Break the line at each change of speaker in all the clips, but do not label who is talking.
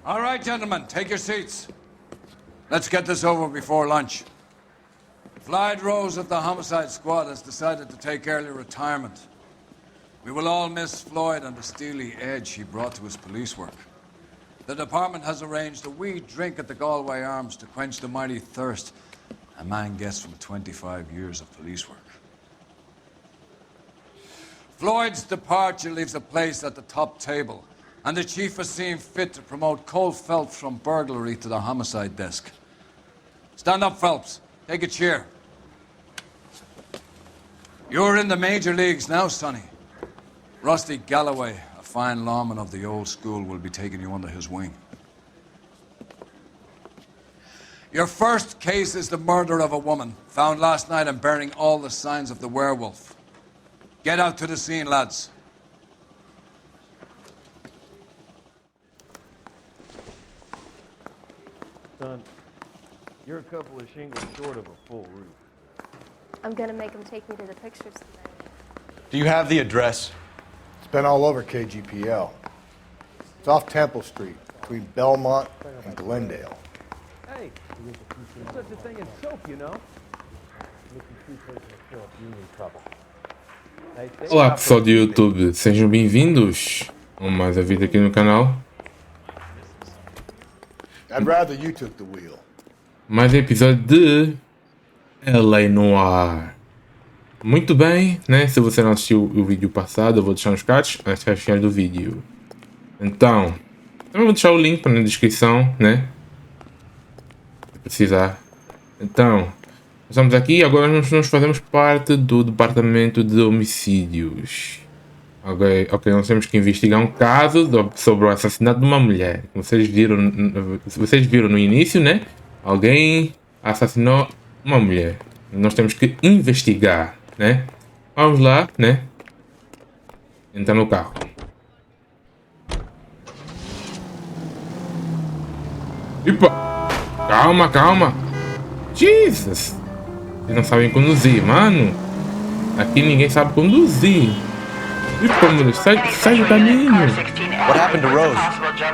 All right, gentlemen, take your seats. Let's get this over before lunch. Floyd Rose of the Homicide Squad has decided to take early retirement. We will all miss Floyd and the steely edge he brought to his police work. The department has arranged a wee drink at the Galway Arms to quench the mighty thirst a man gets from 25 years of police work. Floyd's departure leaves a place at the top table, and the chief has seen fit to promote Cole Phelps from burglary to the homicide desk. Stand up, Phelps. Take a chair. You're in the major leagues now, Sonny. Rusty Galloway, a fine lawman of the old school, will be taking you under his wing. Your first case is the murder of a woman, found last night and bearing all the signs of the werewolf. Get out to the scene, lads.
Son, you're a couple of shingles short of a full roof.
I'm gonna make him take me to the pictures today.
Do you have the address?
It's been all over KGPL. It's off Temple Street, between Belmont and Glendale.
Hey, there's such a thing as soap, you know?
Olá pessoal do YouTube, sejam bem-vindos a mais um vídeo aqui no canal.
I'd rather you took the wheel.
Mais um episódio de LA Noire. Muito bem, né? Se você não assistiu o vídeo passado, eu vou deixar nos cards nas caixinhas do vídeo. Então, também vou deixar o link na descrição, né? Se precisar. Então, estamos aqui e agora nós fazemos parte do departamento de homicídios. Ok, nós temos que investigar um caso sobre o assassinato de uma mulher. Como vocês viram no início, né? Alguém assassinou uma mulher. Nós temos que investigar, né? Vamos lá, né? Entrar no carro. Epa! Calma, calma! Jesus! Vocês não sabem conduzir, mano! Aqui ninguém sabe conduzir! Epa, mano, sai do caminho!
What happened to Rose?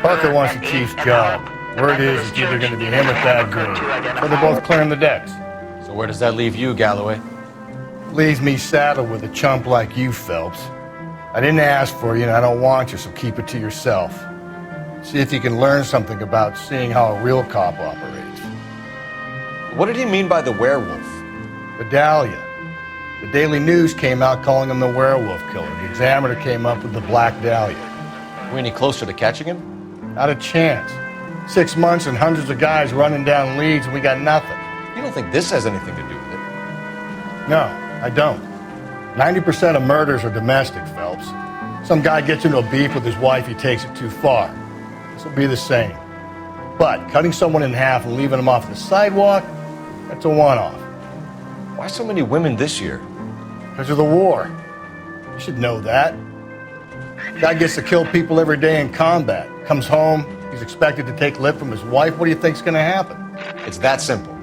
Parker wants the chief's job. Word is it's either going to be him or Thad Green. So they're both clearing the decks.
So where does that leave you, Galloway?
Leaves me saddled with a chump like you, Phelps. I didn't ask for you and I don't want you, so keep it to yourself. See if you can learn something about seeing how a real cop operates.
What did he mean by the werewolf?
Vidalia. The Daily News came out calling him the werewolf killer. The Examiner came up with the Black Dahlia.
Are we any closer to catching him?
Not a chance. 6 months and hundreds of guys running down leads and we got nothing.
You don't think this has anything to do with it?
No, I don't. 90% of murders are domestic, Phelps. Some guy gets into a beef with his wife, he takes it too far. This will be the same. But cutting someone in half and leaving them off the sidewalk, that's a one-off.
Why so many women this year?
Because of the war. You should know that. Guy gets to kill people every day in combat. Comes home, he's expected to take lip from his wife. What do you think's gonna happen?
It's that simple.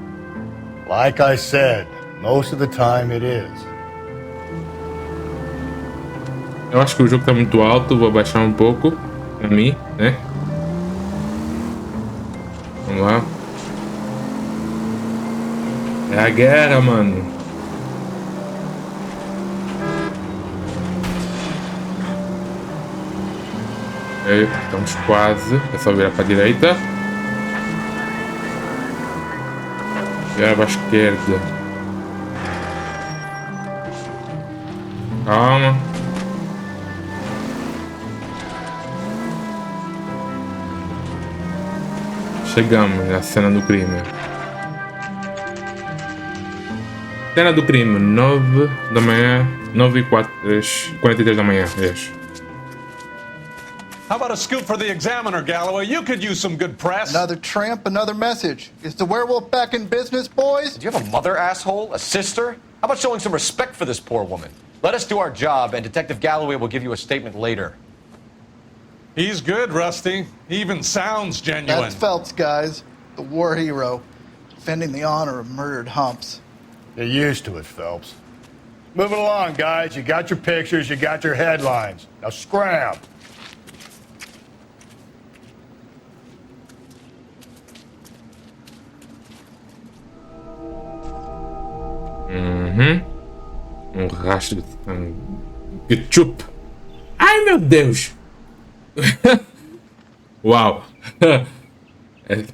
Like I said, most of the time it is.
Eu acho que o jogo tá muito alto, vou abaixar um pouco pra mim, né? Vamos lá. É a guerra, mano. Ok, estamos quase. É só virar pra direita. Virar pra esquerda. Calma. Chegamos na cena do crime. Cena do crime, 9 da manhã, 9h43 da manhã, yes.
How about a scoop for the Examiner, Galloway? You could use some good press.
Another tramp, another message. Is the werewolf back in business, boys?
Do you have a mother, asshole? A sister? How about showing some respect for this poor woman? Let us do our job, and Detective Galloway will give you a statement later.
He's good, Rusty. He even sounds genuine.
That's Phelps, guys. The war hero. Defending the honor of murdered humps.
Get used to it, Phelps. Moving along, guys. You got your pictures, you got your headlines. Now scram.
Um rastro de sangue. Ketchup. Ai, meu Deus. Uau.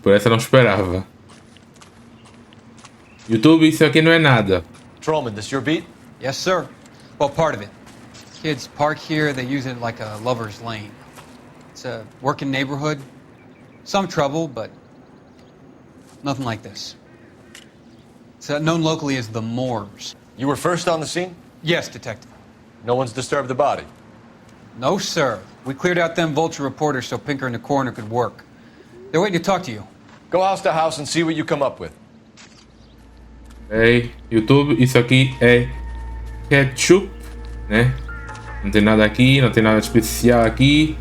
Por essa eu não esperava. YouTube, isso aqui não é nada.
Patrolman, this your beat?
Yes, sir. Well, part of it. Kids park here, they use it like a lover's lane. It's a working neighborhood. Some trouble, but nothing like this. It's known locally as the Moors.
You were first on the scene?
Yes, detective.
No one's disturbed the body?
No, sir. We cleared out them vulture reporters so Pinker and the coroner could work. They're waiting to talk to you.
Go house to house and see what you come up with.
Ei, YouTube, isso aqui é ketchup, né? Não tem nada aqui, não tem nada especial aqui.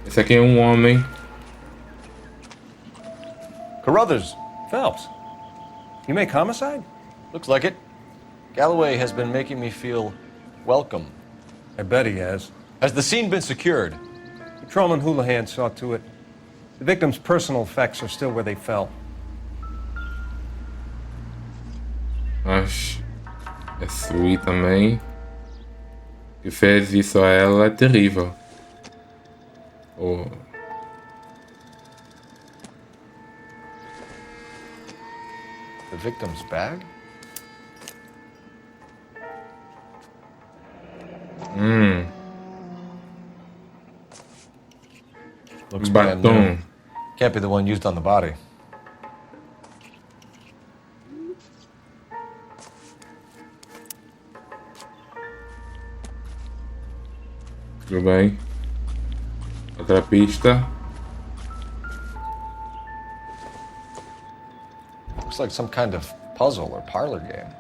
Esse aqui é um homem.
Carruthers,
Phelps, you make homicide?
looks like it. Galloway has been making me feel welcome.
I bet he has.
Has the scene been secured?
Patrolman Houlihan saw to it. The victim's personal effects are still where they fell.
Mas a Sui também, que fez isso a ela, é terrível. Oh.
The victim's bag? Looks brand new.
Batom.
Can't be the one used on the body.
Tudo bem. Outra pista.
Looks like some kind of puzzle or parlor game.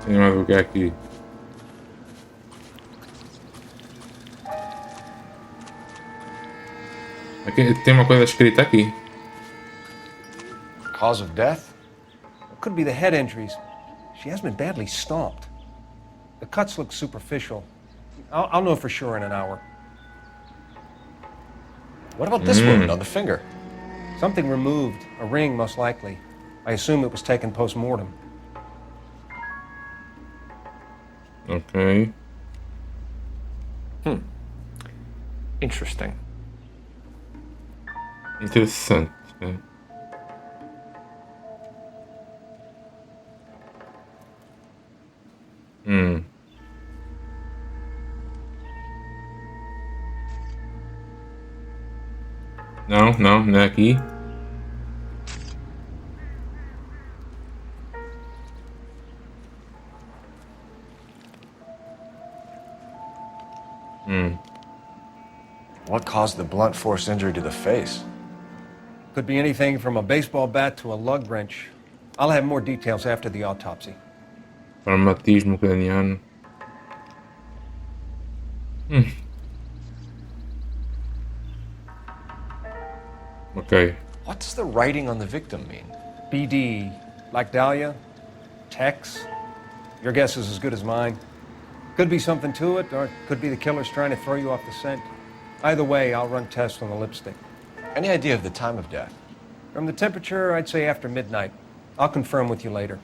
Tem mais o que aqui? Aqui tem uma coisa escrita aqui.
Cause of death?
It could be the head injuries. She has been badly stomped. The cuts look superficial. I'll know for sure in an hour.
What about this wound on the finger?
Something removed, a ring most likely. I assume it was taken post-mortem.
Ok.
Interesting.
Interessante, né? Não é aqui.
What caused the blunt force injury to the face?
Could be anything from a baseball bat to a lug wrench. I'll have more details after the autopsy.
Traumatismo craniano. Ok.
What does the writing on the victim mean?
BD, like Dahlia, Tex. Your guess is as good as mine. Could be something to it, or it could be the killer's trying to throw you off the scent. Either way, I'll run tests on the lipstick.
Any idea of the time of death?
From the temperature, I'd say after midnight. I'll confirm with you later.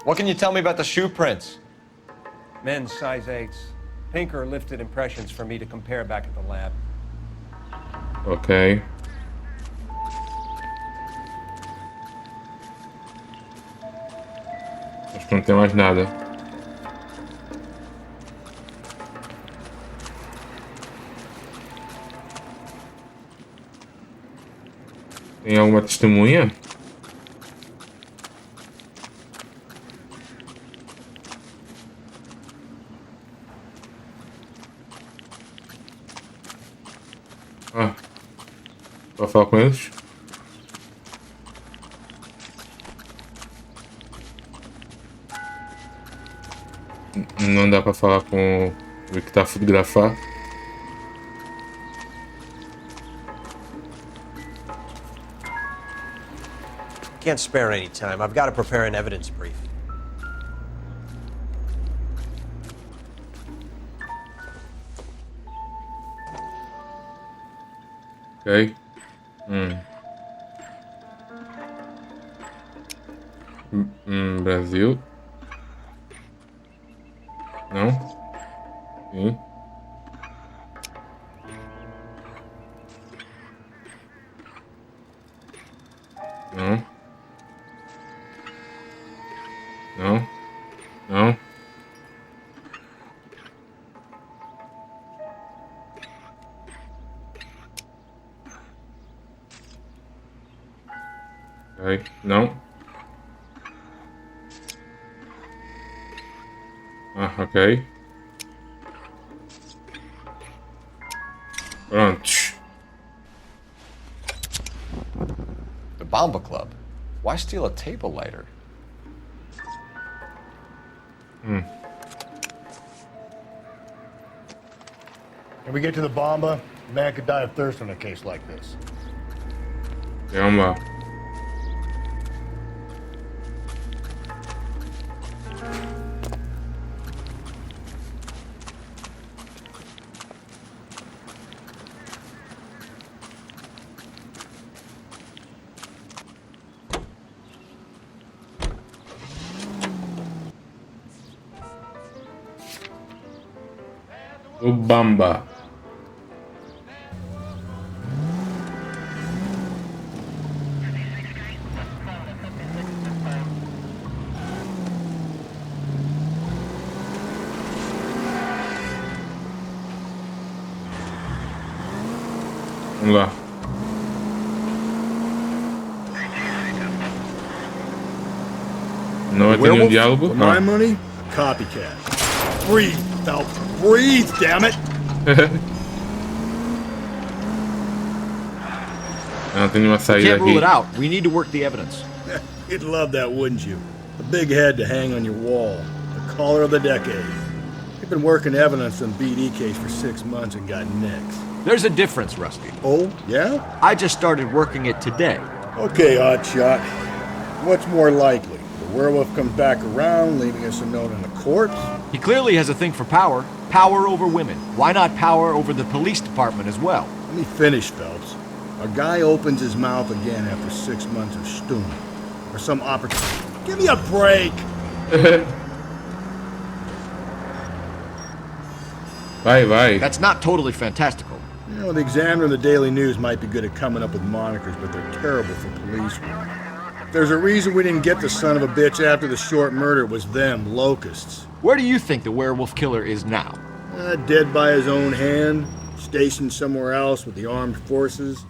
What can you tell me about the shoe prints?
Men's size 8s. Pinker lifted impressions for me to compare back at the lab.
Ok. Acho que não tem mais nada. Tem alguma testemunha? Ah, vou falar com eles? Não dá para falar com o que está a fotografar.
Can't spare any time. I've got to prepare an evidence brief.
Ok. Brasil. Não. Sim. Não. Não. Não. Ok. Não. Ah, ok. Prontos.
The Bomba Club. Why steal a table lighter?
When we get to the Bomba, a man could die of thirst in a case like this.
Vamos lá. O Bamba. Vamos lá. Não vai ter nenhum diálogo?
For my money, a copycat. Breathe, Phelps. Breathe, damn it!
Não tem nenhuma saída
Can't rule it
aqui.
out. We need to work the evidence.
You'd love that, wouldn't you? A big head to hang on your wall. The caller of the decade. You've been working evidence on BD case for 6 months and got nicks.
There's a difference, Rusty.
Oh, yeah?
I just started working it today.
Okay, Oddshot. What's more likely? The werewolf comes back around, leaving us a note on the corpse?
He clearly has a thing for power. Power over women. Why not power over the police department as well?
Let me finish, Phelps. A guy opens his mouth again after 6 months of stewing. Or some opportunity. Give me a break!
Vai.
That's not totally fantastical.
You know, the Examiner and the Daily News might be good at coming up with monikers, but they're terrible for police work. There's a reason we didn't get the son of a bitch after the short murder. It was them, locusts.
Where do you think the werewolf killer is now?
Dead by his own hand, stationed somewhere else with the armed forces.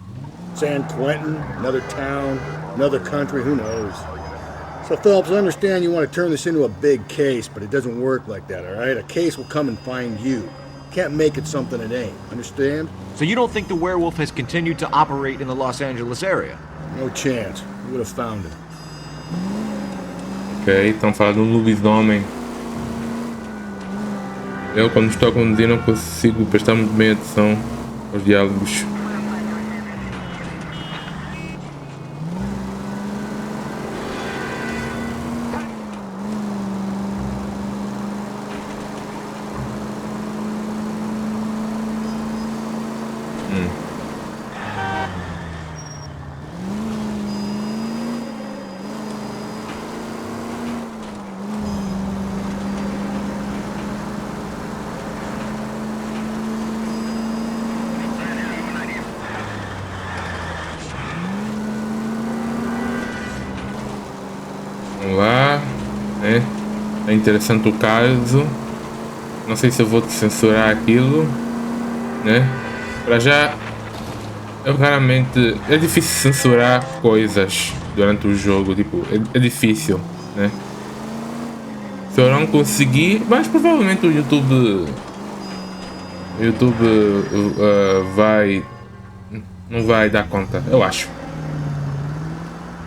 San Quentin, another town, another country, who knows? So, Phelps, I understand you want to turn this into a big case, but it doesn't work like that, all right? A case will come and find you. Can't make it something it ain't, understand?
So you don't think the werewolf has continued to operate in the Los Angeles area?
No chance. We would have found him.
Ok, estão falando de um lobisomem. Eu, quando estou a conduzir, não consigo prestar muito bem atenção aos diálogos. Vamos lá, né? É interessante o caso. Não sei se eu vou censurar aquilo, né? Para já, eu raramente... É difícil censurar coisas durante o jogo, tipo, é difícil, né? Se eu não conseguir, mas provavelmente o YouTube não vai dar conta, eu acho.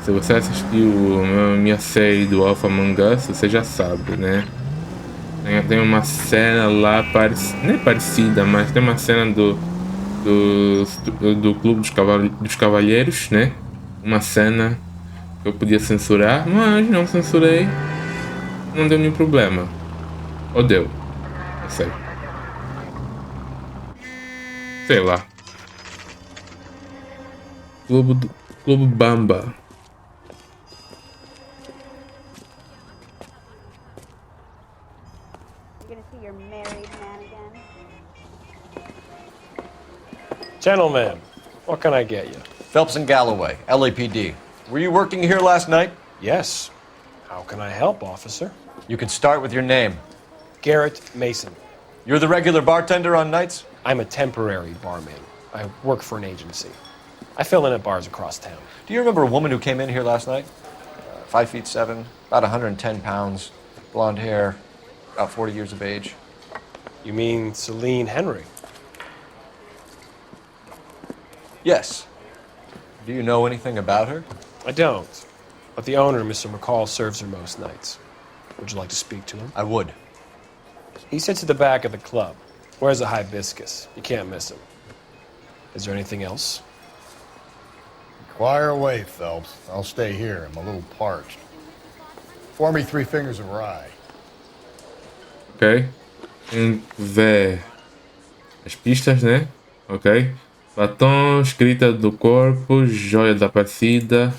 Se você assistiu a minha série do Alpha Among Us, você já sabe, né? Tem uma cena lá, nem parecida, mas tem uma cena do Clube dos Cavalheiros, né? Uma cena Eu podia censurar, mas não censurei. Não deu nenhum problema. Ou deu? Não sei. Sei lá. Globo Bamba.
Gentlemen, what can I get you? Phelps and Galloway, LAPD. Were you working here last night?
Yes. How can I help, officer?
You can start with your name.
Garrett Mason.
You're the regular bartender on nights?
I'm a temporary barman. I work for an agency. I fill in at bars across town.
Do you remember a woman who came in here last night? 5'7", about 110 pounds, blonde hair, about 40 years of age.
You mean Celine Henry?
Yes. Do you know anything about her?
I don't. But the owner, Mr. McCall, serves her most nights. Would you like to speak to him?
I would.
He sits at the back of the club. Wears a hibiscus. You can't miss him. Is there anything else?
Inquire away, Phelps. I'll stay here. I'm a little parched. Pour me 3 fingers of rye.
Ok. Ver as pistas, né? Ok. Batom, escrita do corpo, joia desaparecida.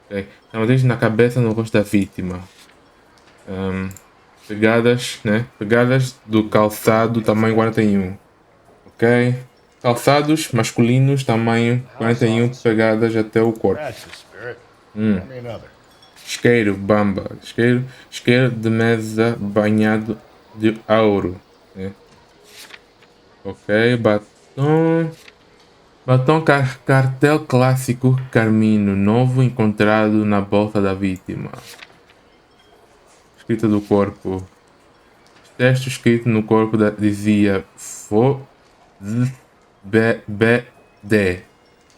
Ok. Estamos na cabeça, no rosto da vítima. Pegadas, né? Pegadas do calçado, tamanho 41. Ok. Calçados masculinos, tamanho 41, pegadas até o corpo. Isqueiro, bamba. Isqueiro de mesa banhado de ouro. Né? Ok, batom. Batom cartel clássico carmino, novo encontrado na bolsa da vítima. Escrita do corpo. Texto escrito no corpo dizia Fo D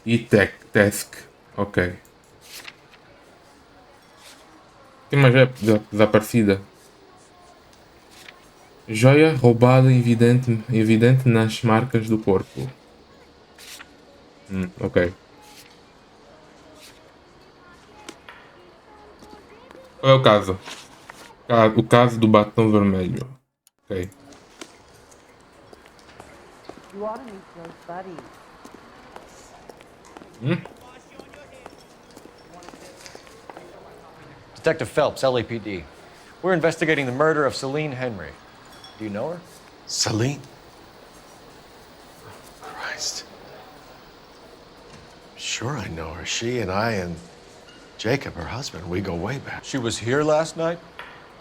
e Task. Ok. Tem uma joia desaparecida. Joia roubada evidente nas marcas do corpo. Ok. Qual é o caso? O caso do batom vermelho. Ok.
Detective Phelps, LAPD. We're investigating the murder of Celine Henry. Do you know her?
Celine? Oh, Christ. Sure I know her. She and I and Jacob, her husband, we go way back.
She was here last night?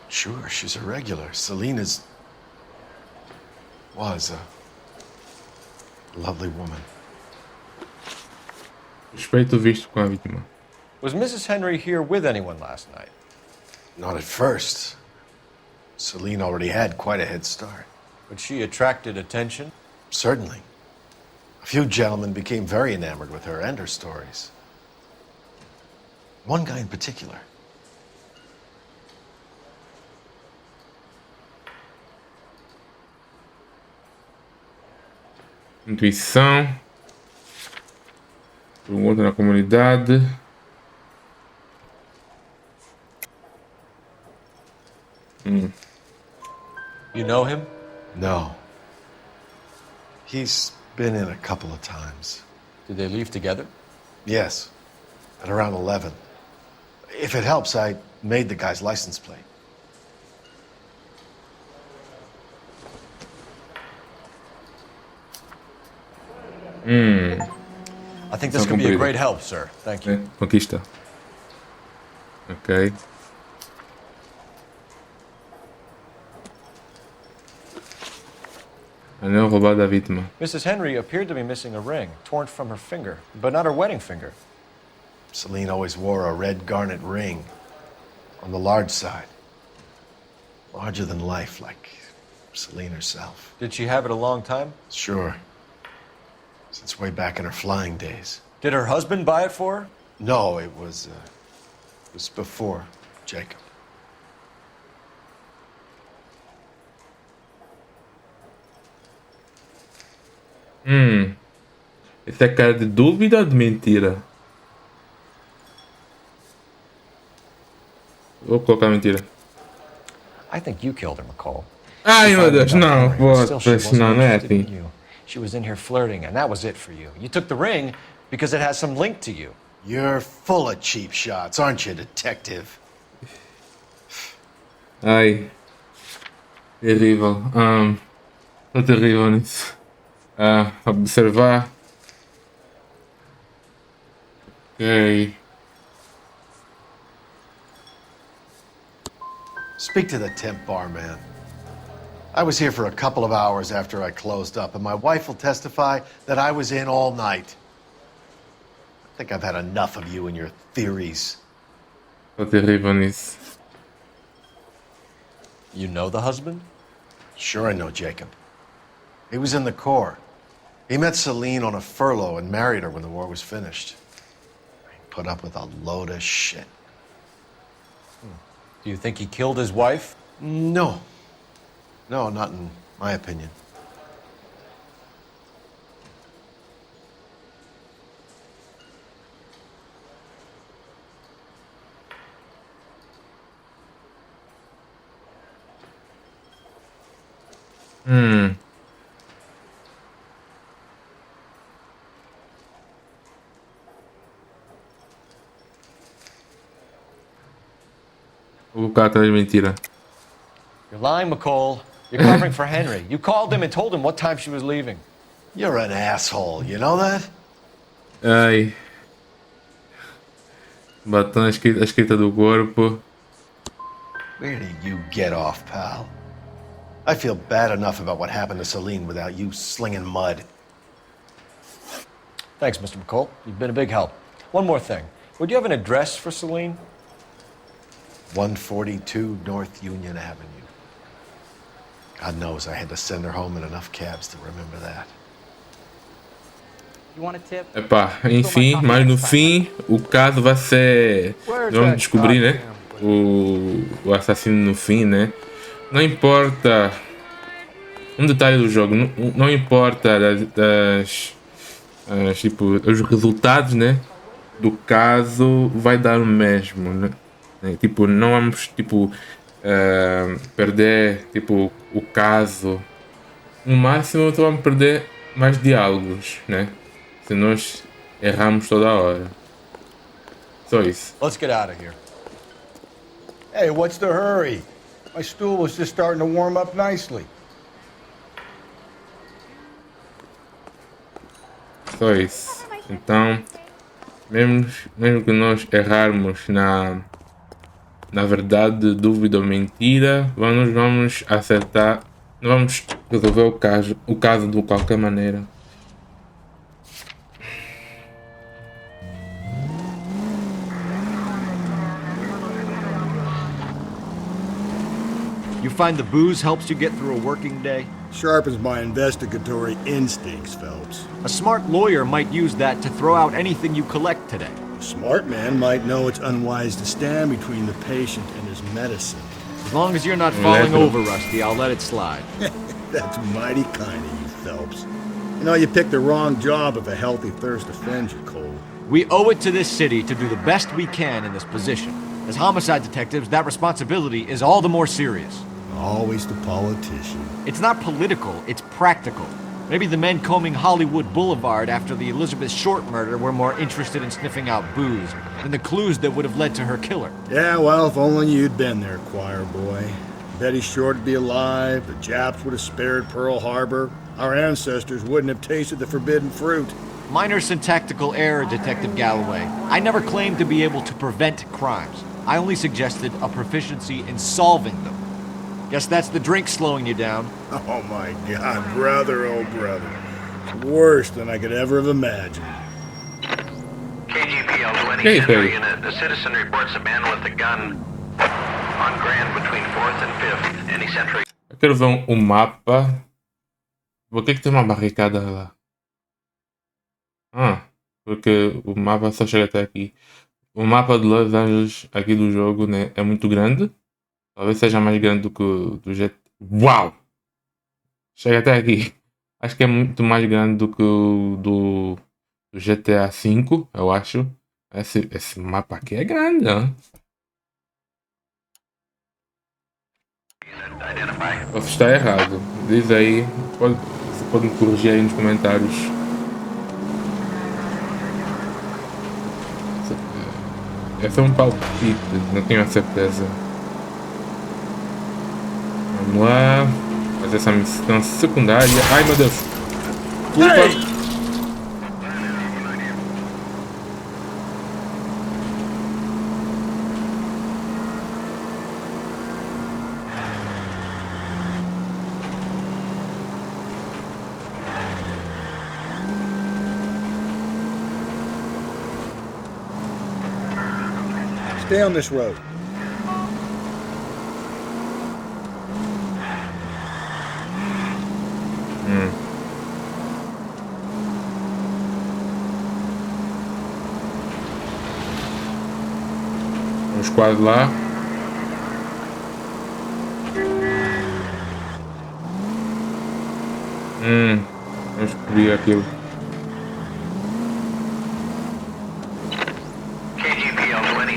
Sure, she's a regular. Celine was a lovely woman.
Suspeito visto com a vítima.
Was Mrs. Henry here with anyone last night?
Not at first. Celine already had quite a head start.
But she attracted attention?
Certainly. A few gentlemen became very enamored with her and her stories. One guy in particular.
Intuição. Pergunta na comunidade.
You know him?
No. He's been in a couple of times.
Did they leave together?
Yes. At around 11. If it helps, I made the guy's license plate.
I think this could be a great help, sir. Thank you.
Conquista. Ok. Anel roubado da vítima.
Mrs. Henry appeared to be missing a ring, torn from her finger, but not her wedding finger.
Celine always wore a red garnet ring on the large side. Larger than life, like Celine herself.
Did she have it a long time?
Sure. Since way back in her flying days.
Did her husband buy it for her?
No, it was before Jacob.
Esse é cara de dúvida ou de mentira? Vou colocar mentira.
I think you killed her, McCall.
Ai,
She
meu
finally
Deus,
got
não.
Henry,
Vou
but still she wasn't
pressionar, não é
interested in
assim.
you. She was in here flirting, and that was it for you. You took the ring because it has some link to you.
You're full of cheap shots, aren't you, detective?
Ai. Terrível. Estou terrível nisso. Observar. Ok.
Speak to the temp bar, man. I was here for a couple of hours after I closed up, and my wife will testify that I was in all night. I think I've had enough of you and your theories.
Estou terrível nisso.
You know the husband?
Sure I know Jacob. He was in the Corps. He met Celine on a furlough and married her when the war was finished. He put up with a load of shit.
Do you think he killed his wife?
No. No, not in my opinion.
Vou colocar atrás de mentira.
You're lying, McCall. You're covering for Henry. You called him and told him what time she was leaving.
You're an asshole, you know that?
Ai. Batom a escrita do corpo.
Where did you get off, pal? I feel bad enough about what happened to Celine without you slinging mud.
Thanks, Mr. McCall. You've been a big help. One more thing. Would you have an address for Celine?
142 North Union Avenue. God knows I had to send her home in enough cabs to remember that.
You want a tip?
Epá, enfim, mas no fim o caso vai ser. Vamos descobrir, né? O assassino no fim, né? Não importa. Um detalhe do jogo, não importa tipo, os resultados, né? Do caso vai dar o mesmo, né? Tipo, não vamos tipo perder tipo o caso. No máximo só vamos perder mais diálogos, né? Se nós erramos toda hora. Só isso.
Let's get out of here.
Hey, what's the hurry? My stool was just starting to warm up nicely.
Só isso. Então, mesmo que nós errarmos na verdade, dúvida ou mentira, vamos acertar, vamos resolver o caso de qualquer maneira.
You find the booze helps you get through a working day?
Sharpens my investigatory instincts, Phelps.
A smart lawyer might use that to throw out anything you collect today.
A smart man might know it's unwise to stand between the patient and his medicine.
As long as you're not falling over, Rusty, I'll let it slide.
That's mighty kind of you, Phelps. You know, you picked the wrong job if a healthy thirst offends you, Cole.
We owe it to this city to do the best we can in this position. As homicide detectives, that responsibility is all the more serious.
Always the politician.
It's not political, it's practical. Maybe the men combing Hollywood Boulevard after the Elizabeth Short murder were more interested in sniffing out booze than the clues that would have led to her killer.
Yeah, well, if only you'd been there, choir boy. Betty Short would be alive, the Japs would have spared Pearl Harbor, our ancestors wouldn't have tasted the forbidden fruit.
Minor syntactical error, Detective Galloway. I never claimed to be able to prevent crimes. I only suggested a proficiency in solving them. Guess that's the drink slowing you down.
Oh my God, brother, oh brother. Worse than I could ever have imagined.
KGPL 20 unit. The citizen reports a man with a gun on Grand between 4th and 5th. Any sentry?
Eu quero ver um mapa. Por que tem uma barricada lá? Porque o mapa só chega até aqui. O mapa de Los Angeles aqui do jogo, né, é muito grande. Talvez seja mais grande do que o do GT. Uau! Chega até aqui. Acho que é muito mais grande do que o do GTA V, eu acho. Esse mapa aqui é grande, né?
Identify.
Posso estar errado. Diz aí. Você pode me corrigir aí nos comentários. Esse é um palpite, não tenho a certeza. Vamos lá. Fazer essa missão secundária. Ai meu Deus! Culpa!
Stay on this road.
Vamos quase lá. Vamos cobrir aquilo.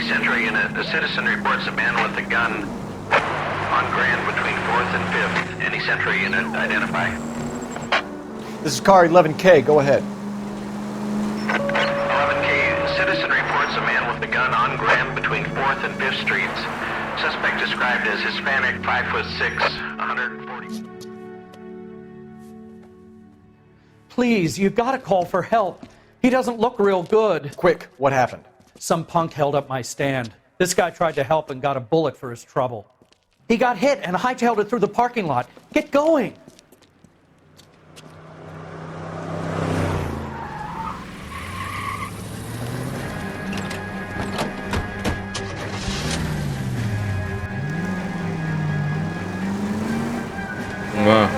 Century unit. A citizen reports a man with a gun on Grand between 4th and 5th. Any Century unit, identify.
This is car 11K, go ahead.
11K, citizen reports a man with a gun on Grand between 4th and 5th Streets. Suspect described as Hispanic, 5'6", 140.
Please, you gotta call for help. He doesn't look real good.
Quick, what happened?
Some punk held up my stand. This guy tried to help and got a bullet for his trouble. He got hit and hightailed it through the parking lot. Get going!
Wow.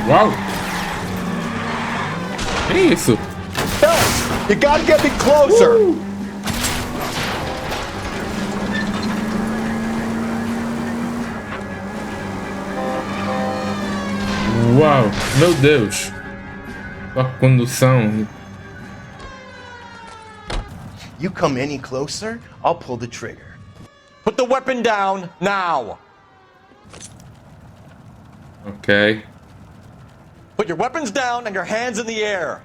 Uau! Que isso?
Phelps, you gotta get me closer!
Uau! Meu Deus! A condução.
You come any closer, I'll pull the trigger.
Put the weapon down, now!
Ok.
Put your weapons down and your hands in the air.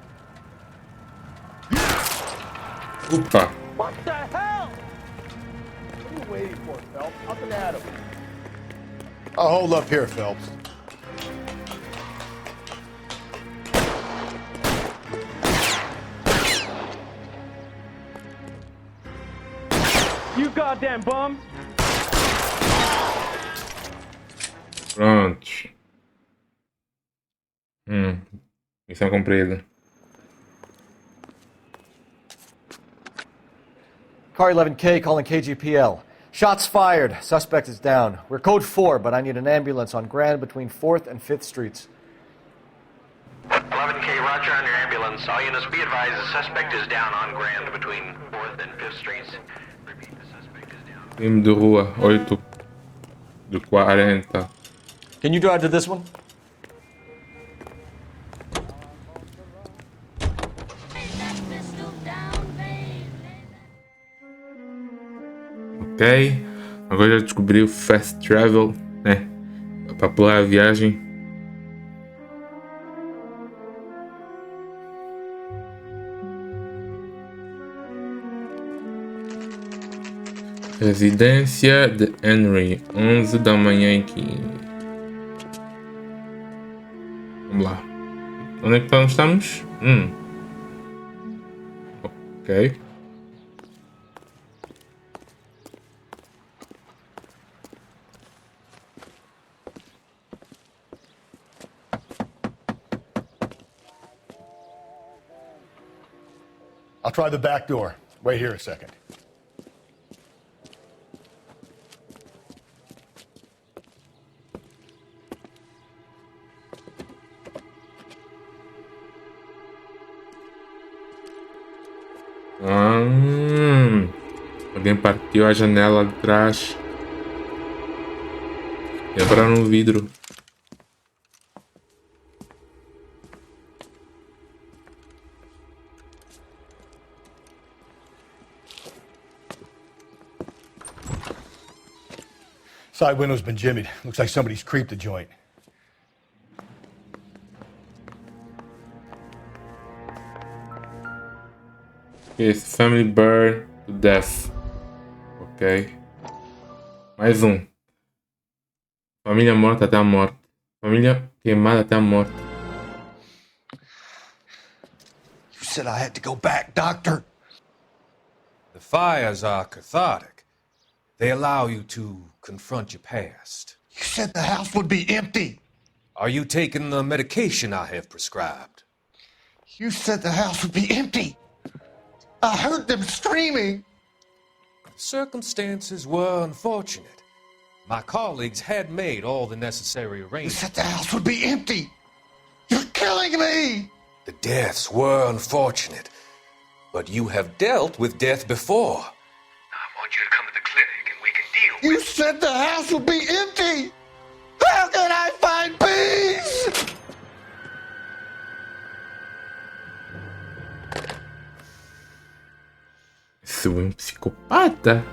Opa.
What the hell?
What are you waiting for, Phelps? Up and at him. I'll hold up here, Phelps.
You goddamn bum!
Pronto. Missão cumprida.
Car 11K calling KGPL. Shots fired. Suspect is down. We're code 4, but I need an ambulance on Grand between 4th and 5th Streets.
11K, roger on your ambulance. All units be advised the suspect is down on Grand between 4th and 5th Streets. Repeat, the suspect is down.
Time de rua 8 de 40.
Can you drive to this one?
Ok, agora já descobri o Fast Travel, né? Para pular a viagem. Residência de Henry, 11 da manhã aqui. Vamos lá. Onde é que nós estamos? Ok.
I'll try the back door. Wait here a second.
Alguém partiu a janela de trás. Quebraram o vidro.
Side window's been jimmied. Looks like somebody's creeped the joint.
Esse family burned to death. Ok. Mais um. Família morta até a morte. Família queimada até a morte.
You said I had to go back, Doctor.
The fires are cathartic. They allow you to confront your past.
You said the house would be empty.
Are you taking the medication I have prescribed?
You said the house would be empty. I heard them screaming.
Circumstances were unfortunate. My colleagues had made all the necessary
You
arrangements.
said the house would be empty. You're killing me.
The deaths were unfortunate, but you have dealt with death before. I want you to come to the clinic and we can deal
You said the house would be empty. How can I find peace?
Esse é um psicopata.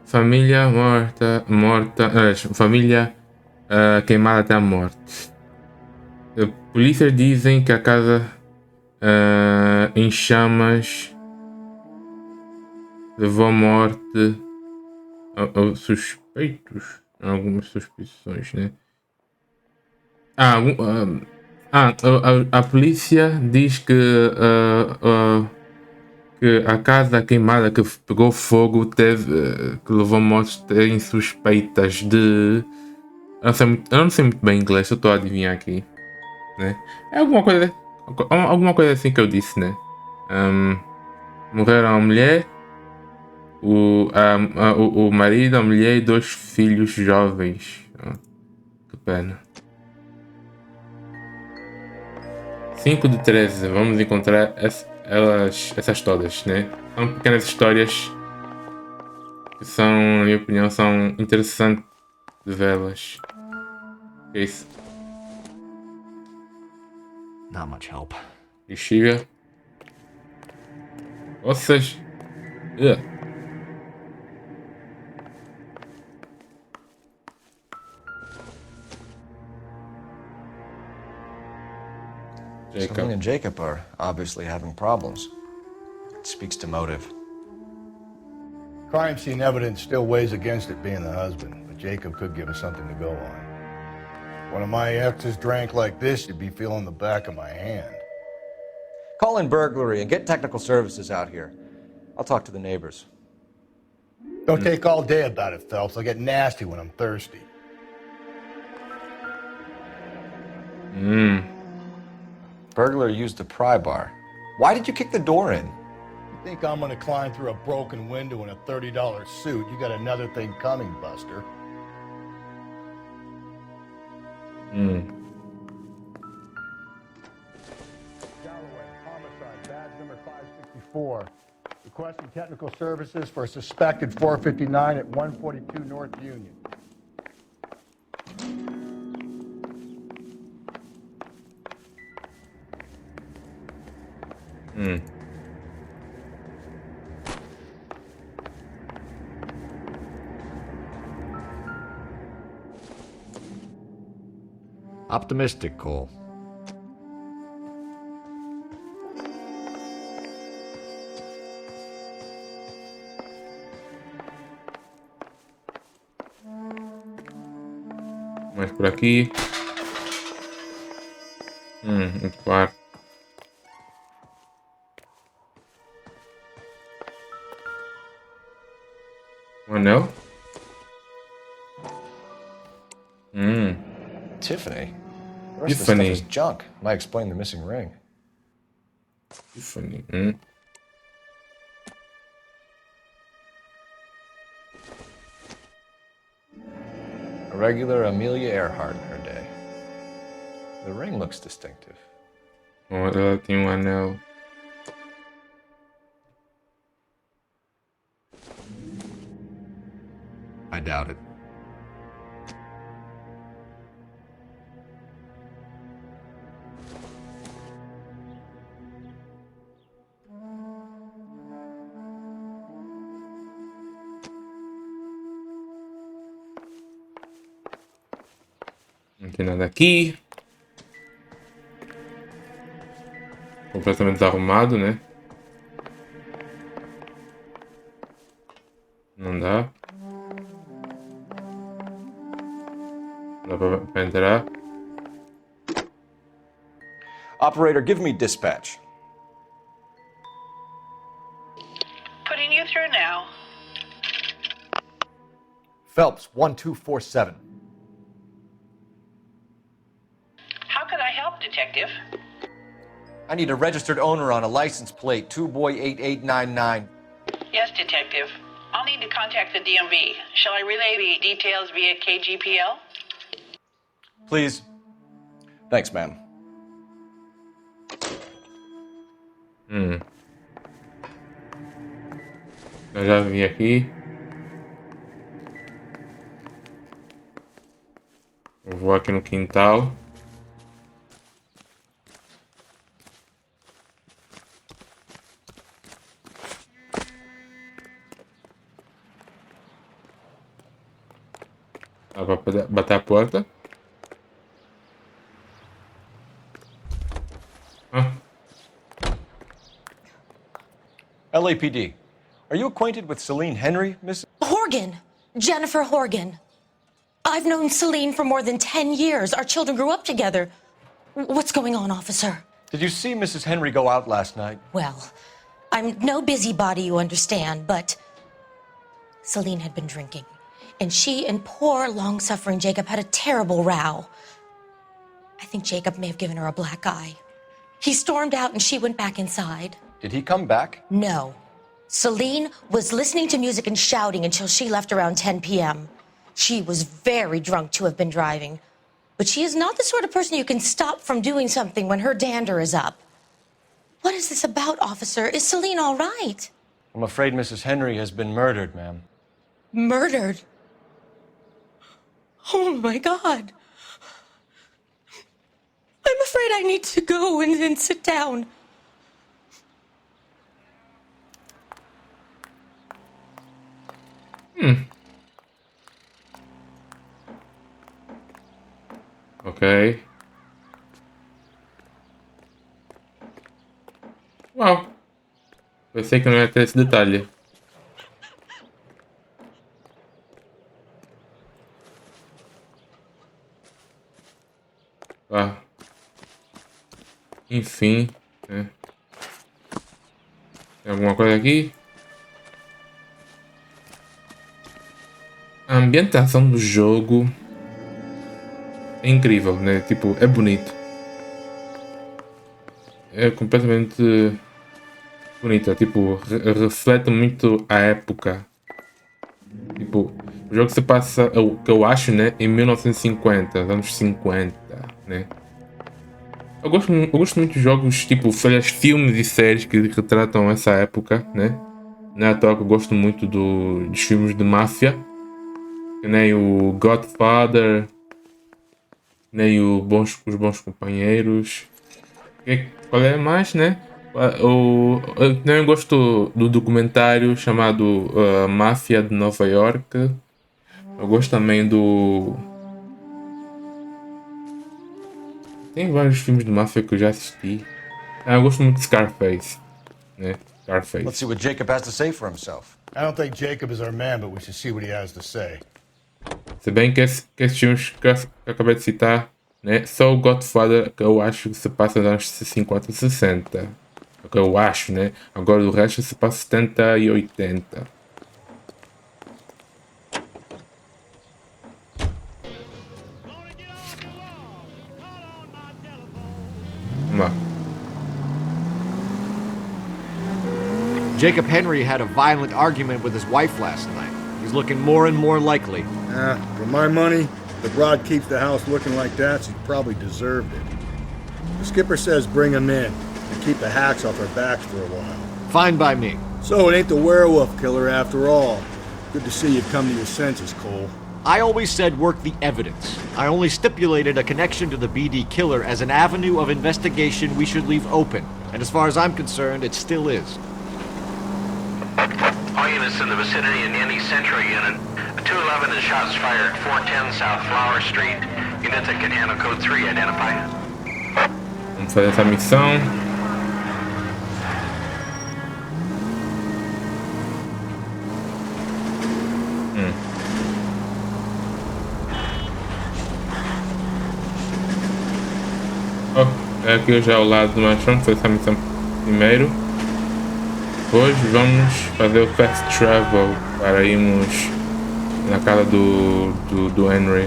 Família morta. Família queimada até a morte. Polícias dizem que a casa em chamas levou à morte aos suspeitos. Algumas suspeições, né? A polícia diz que a casa queimada que pegou fogo que levou a morte tem suspeitas de... Eu não sei muito bem inglês, eu estou a adivinhar aqui, né? É alguma coisa assim que eu disse, né? Morreram a mulher, o marido, a mulher e 2 filhos jovens. Que pena. 5 de 13, vamos encontrar essas todas, né? São pequenas histórias que são, na minha opinião, são interessantes de vê-las. É isso.
Not much help.
Bexiga. Ossos.
Celine and Jacob are obviously having problems. It speaks to motive.
Crime scene evidence still weighs against it being the husband, but Jacob could give us something to go on. One of my exes drank like this, you'd be feeling the back of my hand.
Call in burglary and get technical services out here. I'll talk to the neighbors.
Don't take all day about it, Phelps. I'll get nasty when I'm thirsty.
Burglar used a pry bar. Why did you kick the door in?
You think I'm gonna climb through a broken window in a $30 suit? You got another thing coming, Buster. Galloway, homicide, badge number 564. Requesting technical services for a suspected 459 at 142 North Union.
Optimistic, Cole.
Mais por aqui. Um quarto. Um anel.
Tiffany. The rest of the stuff is junk. Might explain the missing ring.
Tiffany.
A regular Amelia Earhart in her day. The ring looks distinctive.
Ela tem um anel.
I doubt it.
Não tem nada aqui. Completamente desarrumado, né? Não dá. Não dá pra entrar.
Operator, give me dispatch.
Putting you through now.
Phelps, 1247.
How could I help, Detective?
I need a registered owner on a license plate, 2boy8899.
Yes, Detective. I'll need to contact the DMV. Shall I relay the details via KGPL?
Please. Thanks, ma'am.
Eu já vim aqui. Eu vou aqui no quintal. Dá pra bater a porta.
LAPD. Are you acquainted with Celine Henry, Miss?
Horgan. Jennifer Horgan. I've known Celine for more than 10 years. Our children grew up together. What's going on, officer?
Did you see Mrs. Henry go out last night?
Well, I'm no busybody, you understand, but Celine had been drinking. And she and poor, long-suffering Jacob had a terrible row. I think Jacob may have given her a black eye. He stormed out and she went back inside.
Did he come back?
No. Celine was listening to music and shouting until she left around 10 p.m. She was very drunk to have been driving. But she is not the sort of person you can stop from doing something when her dander is up. What is this about, officer? Is Celine all right?
I'm afraid Mrs. Henry has been murdered, ma'am.
Murdered? Oh, my God. I'm afraid I need to go and sit down.
Ok. Uau. Pensei que não ia ter esse detalhe. Ah. Enfim. Né? Tem alguma coisa aqui? A ambientação do jogo é incrível, né? Tipo, é bonito. É completamente bonita. Tipo, reflete muito a época. Tipo, o jogo se passa, o que eu acho, né? Em 1950, anos 50, né? Eu gosto muito de jogos, tipo, filmes e séries que retratam essa época, né? Não é à toa que eu gosto muito dos filmes de máfia. Que nem o Godfather, nem os bons companheiros. Qual é mais, né? Eu também gosto do documentário chamado Máfia de Nova York. Eu gosto também do... Tem vários filmes de máfia que eu já assisti. Eu gosto muito de Scarface, né? Scarface.
Let's see what Jacob has to say for himself.
I don't think Jacob is our man, but we should see what he has to say.
Se bem que esses filmes que eu acabei de citar, né? Só o Godfather que eu acho que se passa nos anos 50 e 60. O que eu acho, né? Agora o resto se passa 70 e 80. Vamos lá.
Jacob Henry had a violent argument with his wife last night. He's looking more and more likely.
For my money, the broad keeps the house looking like that, she probably deserved it. The skipper says bring him in and keep the hacks off our backs for a while.
Fine by me.
So it ain't the werewolf killer after all. Good to see you've come to your senses, Cole.
I always said work the evidence. I only stipulated a connection to the BD killer as an avenue of investigation we should leave open. And as far as I'm concerned, it still is.
All units in the vicinity in any Central unit. 211 is shots fired, 410 South Flower Street. Units that can handle code 3, identify.
Vamos fazer essa missão. É aqui já ao lado do manchão, vamos fazer essa missão primeiro. Depois vamos fazer o fast travel para irmos na casa do Henry.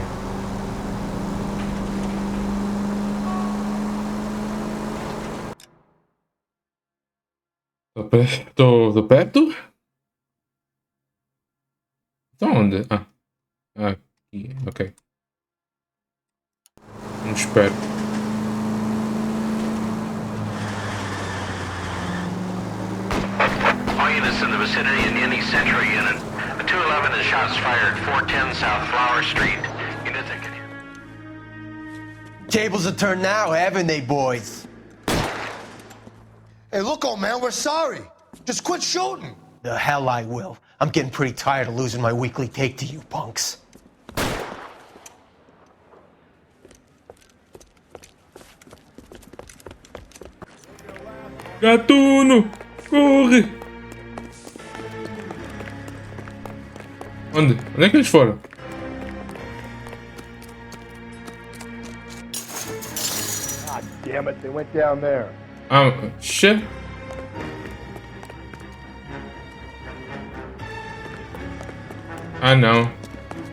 Tô perto? Tô onde? Ah, aqui, ok. Não espero.
All units in the vicinity in any Central unit. A 211 is shots fired, 410 South Flower Street. Units that can...
Tables are turned now, haven't they, boys?
Hey, look, old man, we're sorry. Just quit shooting.
The hell I will. I'm getting pretty tired of losing my weekly take to you punks.
Gatuno! Corre! Onde? Onde é que eles foram?
God damn it, they went down there.
Ah, shit! Ah não.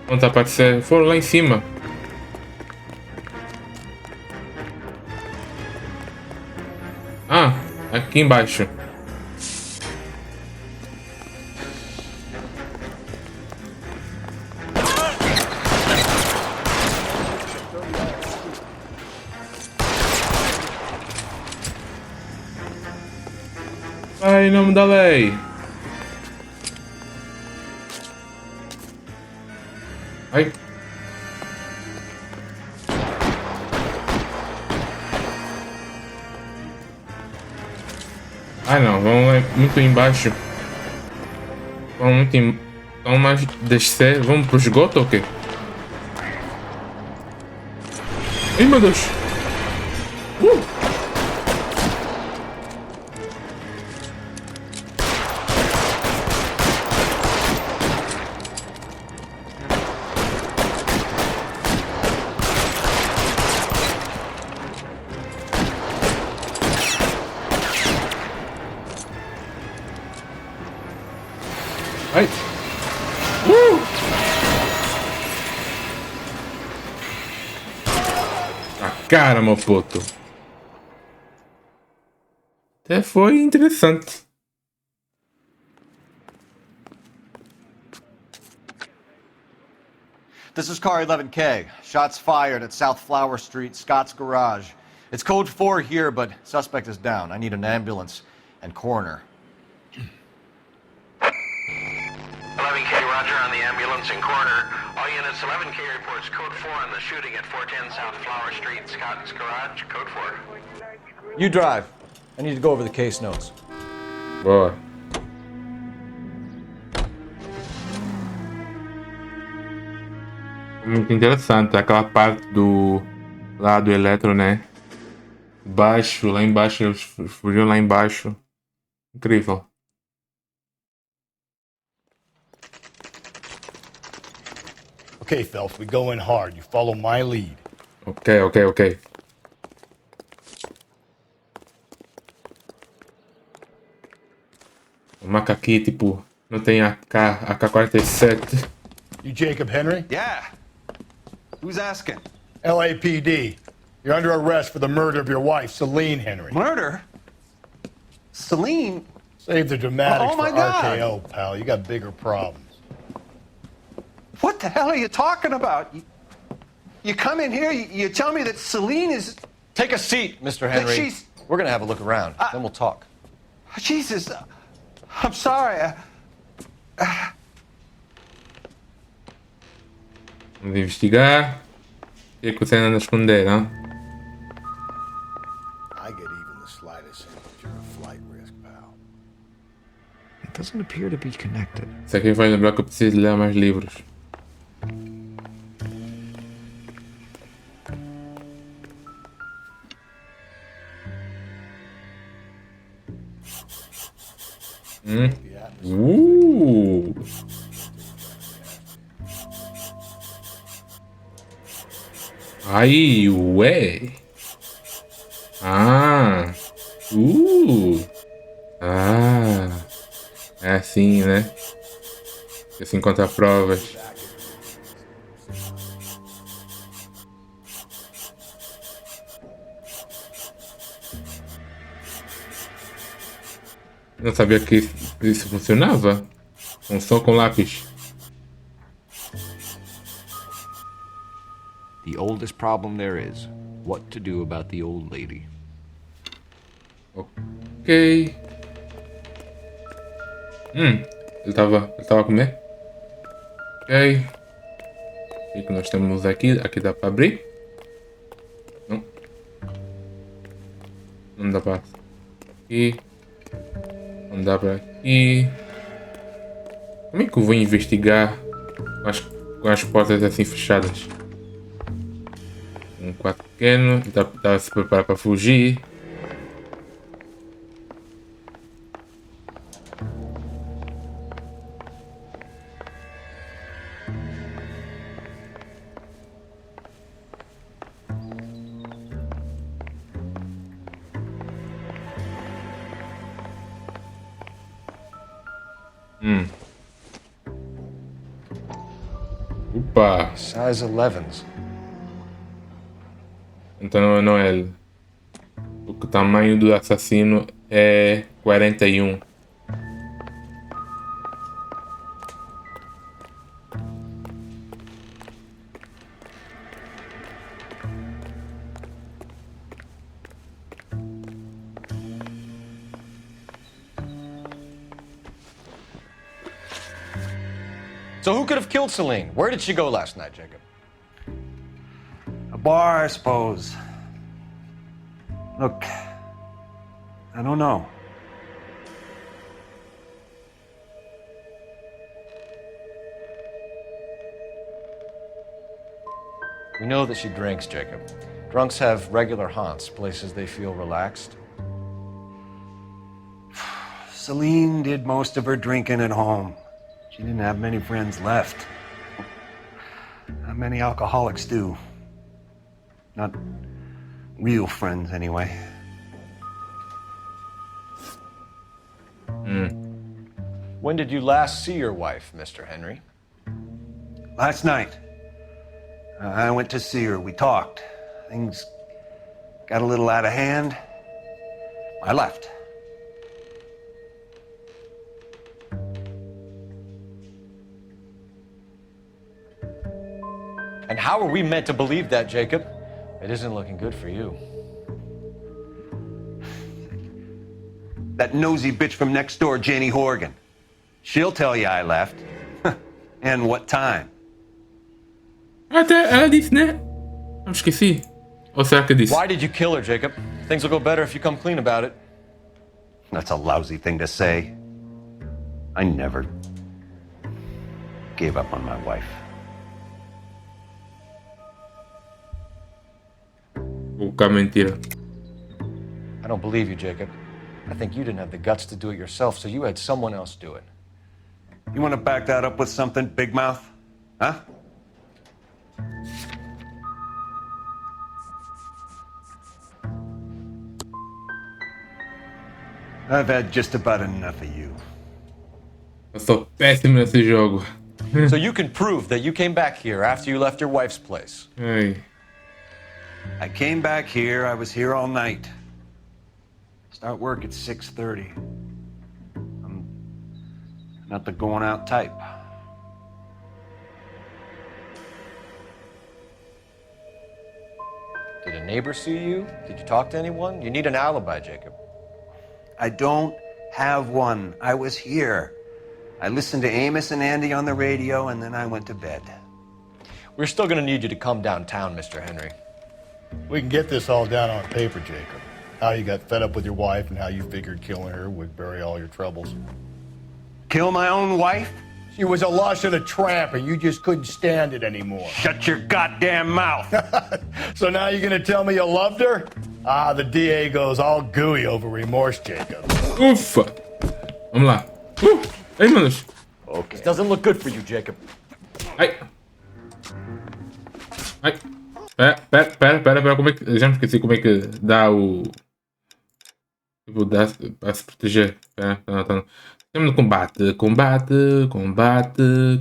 Onde tá aparecendo? Foram lá em cima. Ah, aqui embaixo. Ai, em nome da lei. Ai. Ah não, vamos lá muito embaixo. Vamos muito em... Vamos mais descer. Vamos pro esgoto ou o quê? Ai meu Deus. Ai. A cara, meu puto. Até foi interessante.
This is car 11K. Shots fired at South Flower Street, Scott's Garage. It's code 4 here, but suspect is down. I need an ambulance and coroner.
11K, roger on the ambulance and coroner. All units, 11K reports code 4 on the shooting at 410 South Flower Street, Scott's Garage, code 4.
You drive. I need to go over the case notes.
Boa. Muito interessante aquela parte do lado eletro, né? Baixo, lá embaixo, eles fugiram lá embaixo. Incrível.
Okay, Phelps, we go in hard. You follow my lead.
Ok. O macaquinho, tipo, não tem AK-47.
You Jacob Henry?
Yeah. Who's asking?
LAPD. You're under arrest for the murder of your wife, Celine Henry.
Murder? Celine?
Save the dramatics
Oh, my
for
God.
RKO, pal. You got bigger problems.
What the hell are you talking about? You come in here, you tell me that Celine is...
Take a seat, Mr. Henry.
she's-
We're gonna have a look around, then we'll talk.
Jesus, I'm sorry.
Vamos investigar. O que é que você anda a esconder, não?
I get even the slightest hint that you're a flight risk, pal.
It doesn't appear to be connected.
Isso aqui vai lembrar que eu preciso ler mais livros. Aí, ué. Ah. Ah. É assim, né? Você se encontra provas. Não sabia que isso funcionava? Um som com lápis.
The oldest problem there is, what to do about the old lady.
Ok. Ele tava a comer. Ok. O que nós temos aqui? Aqui dá para abrir? Não. Não dá para aqui. Não dá para aqui. Como é que eu vou investigar com as portas assim fechadas? Um quarto pequeno, tá a se preparar para fugir. Opa!
Size 11s.
Então não é ele. O tamanho do assassino é 41.
So who could have killed Celine? Where did she go last night, Jacob?
A bar, I suppose. Look, I don't know.
We know that she drinks, Jacob. Drunks have regular haunts, places they feel relaxed.
Celine did most of her drinking at home. She didn't have many friends left. Not many alcoholics do. Not real friends, anyway.
When did you last see your wife, Mr. Henry?
Last night. I went to see her. We talked. Things got a little out of hand. I left.
And how are we meant to believe that, Jacob? It isn't looking good for you.
That nosy bitch from next door, Janie Horgan. She'll tell you I left. And what time.
Até ela disse, né? Eu esqueci. Ou será que eu disse?
Why did you kill her, Jacob? Things will go better if you come clean about it.
That's a lousy thing to say. I never gave up on my wife.
Vou ficar mentira.
I don't believe you, Jacob. I think you didn't have the guts to do it yourself, so you had someone else do it.
You want to back that up with something, Big Mouth? Huh? I've had just about enough of you.
Eu sou péssimo nesse jogo.
So you can prove that you came back here after you left your wife's place.
Ai.
I came back here. I was here all night. Start work at 6:30. I'm not the going out type.
Did a neighbor see you? Did you talk to anyone? You need an alibi, Jacob.
I don't have one. I was here. I listened to Amos and Andy on the radio, and then I went to bed.
We're still going to need you to come downtown, Mr. Henry.
We can get this all down on paper, Jacob. How you got fed up with your wife and how you figured killing her would bury all your troubles.
Kill my own wife?
She was a lush and a tramp, and you just couldn't stand it anymore.
Shut your goddamn mouth.
So now you're gonna tell me you loved her? The DA goes all gooey over remorse, Jacob.
Ufa! Vamos lá. Ei, manos.
Okay. This doesn't look good for you, Jacob.
Ai. Ai. Pera, como é que... Já me esqueci como é que dá o... Tipo, dá para se proteger. Pera, não. Temos no combate. Combate. Combate.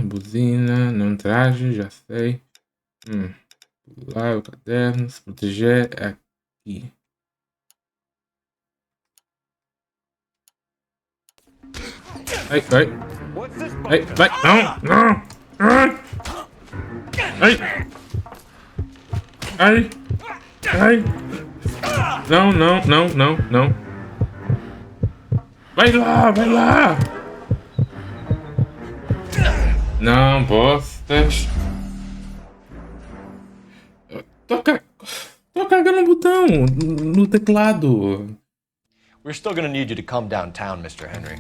Buzina. Não traje, já sei. Lá o caderno. Se proteger aqui. Ai. Vai. Não. Ai. Não. Vai lá. Não, bostas. Tô carregando um botão no teclado.
We're still gonna need you to come downtown, Mr. Henry.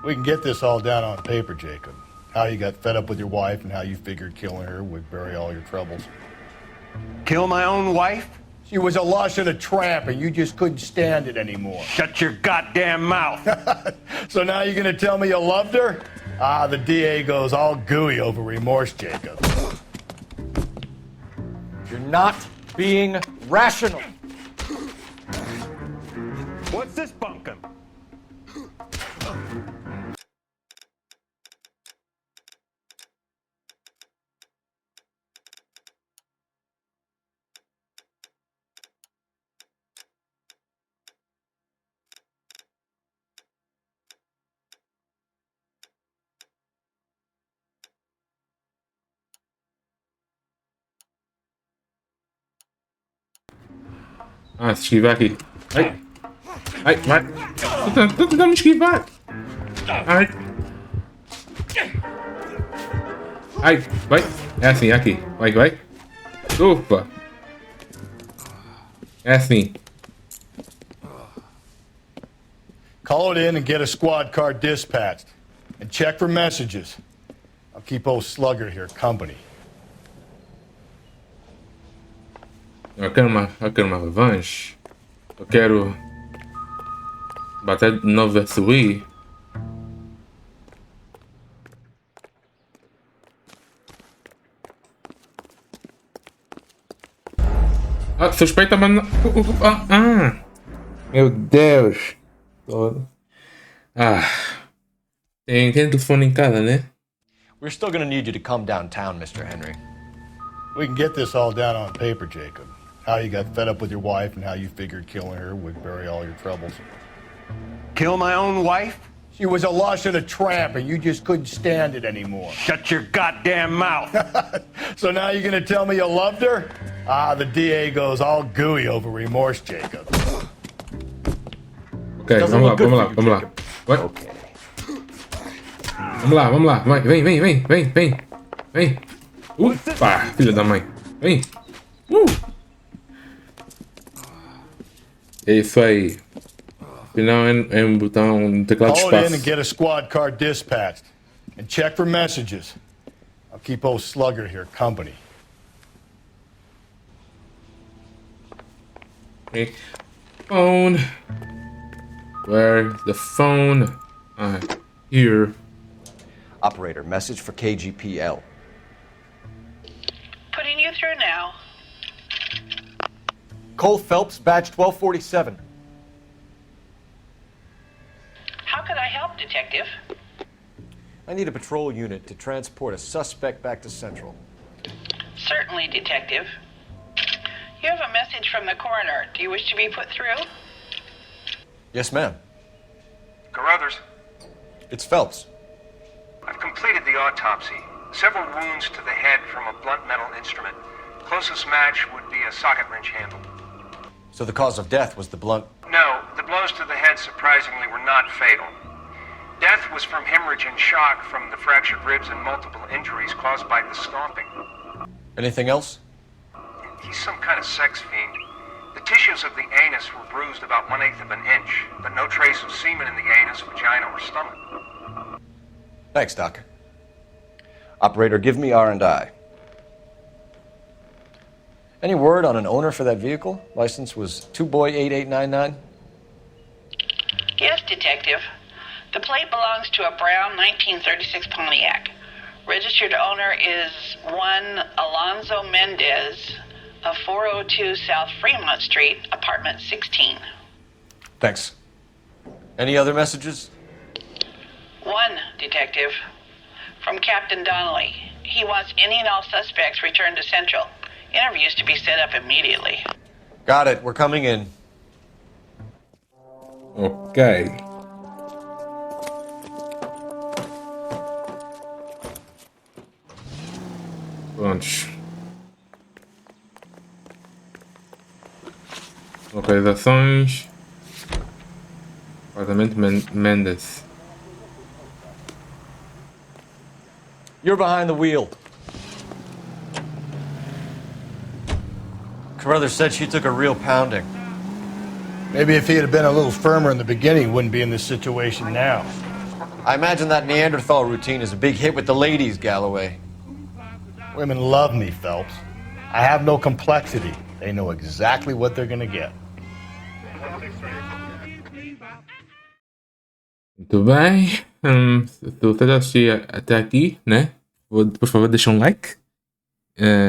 We can get this all down on paper, Jacob. How you got fed up with your wife and how you figured killing her would bury all your troubles.
Kill my own wife?
She was a lush and a tramp, and you just couldn't stand it anymore.
Shut your goddamn mouth.
So now you're gonna tell me you loved her? The DA goes all gooey over remorse, Jacob.
You're not being rational.
What's this bunkum?
Se esquivar aqui. Ai, vai. Tô tentando me esquivar. Ai, vai. É assim, aqui. Vai. Ufa. É assim.
Call it in and get a squad car dispatched. And check for messages. I'll keep old Slugger here company.
Eu quero uma revanche. Eu quero bater de novo versus Wii. Suspeita, mas não... Meu Deus. Tem telefone em casa, né?
We're still gonna need you to come downtown, Mr. Henry.
We can get this all down on paper, Jacob. How you got fed up with your wife and how you figured killing her would bury all your troubles.
Kill my own wife?
She was a lush and a tramp, and you just couldn't stand it anymore.
Shut your goddamn mouth.
So now you're gonna tell me you loved her? The DA goes all gooey over remorse, Jacob.
Ok, vamos lá. Vai.
Okay.
Vamos lá. Vai, vem. Ufa, filha da mãe. Vem. É isso aí. Afinal é um botão no teclado de
Call it in and
espaço.
get a squad car dispatched. And check for messages. I'll keep old Slugger here company.
Okay. Phone. Where's the phone? Here.
Operator, message for KGPL.
Putting you through now.
Cole Phelps, badge 1247.
How could I help, Detective?
I need a patrol unit to transport a suspect back to Central.
Certainly, Detective. You have a message from the coroner. Do you wish to be put through?
Yes, ma'am.
Carruthers,
It's Phelps.
I've completed the autopsy. Several wounds to the head from a blunt metal instrument. Closest match would be a socket wrench handle.
So the cause of death was the blunt...
No, the blows to the head surprisingly were not fatal. Death was from hemorrhage and shock from the fractured ribs and multiple injuries caused by the stomping.
Anything else?
He's some kind of sex fiend. The tissues of the anus were bruised about 1/8 of an inch, but no trace of semen in the anus, vagina, or stomach.
Thanks, Doctor.
Operator, give me R&I. Any word on an owner for that vehicle? License was 2boy8899.
Yes, Detective. The plate belongs to a brown 1936 Pontiac. Registered owner is one Alonzo Mendez of 402 South Fremont Street, apartment 16.
Thanks. Any other messages?
One, Detective. From Captain Donnelly. He wants any and all suspects returned to Central. Interviews to be set up immediately.
Got it. We're coming in.
Ok. Prontos. Localizações. Apartamento Mendes.
You're behind the wheel. Carruthers said she took a real pounding.
Maybe if he had been a little firmer in the beginning, he wouldn't be in this situation now.
I imagine that Neanderthal routine is a big hit with the ladies, Galloway.
Women love me, Phelps. I have no complexity. They know exactly what they're gonna get.
Muito bem. Se você já assistiu até aqui, né? Por favor, deixa um like.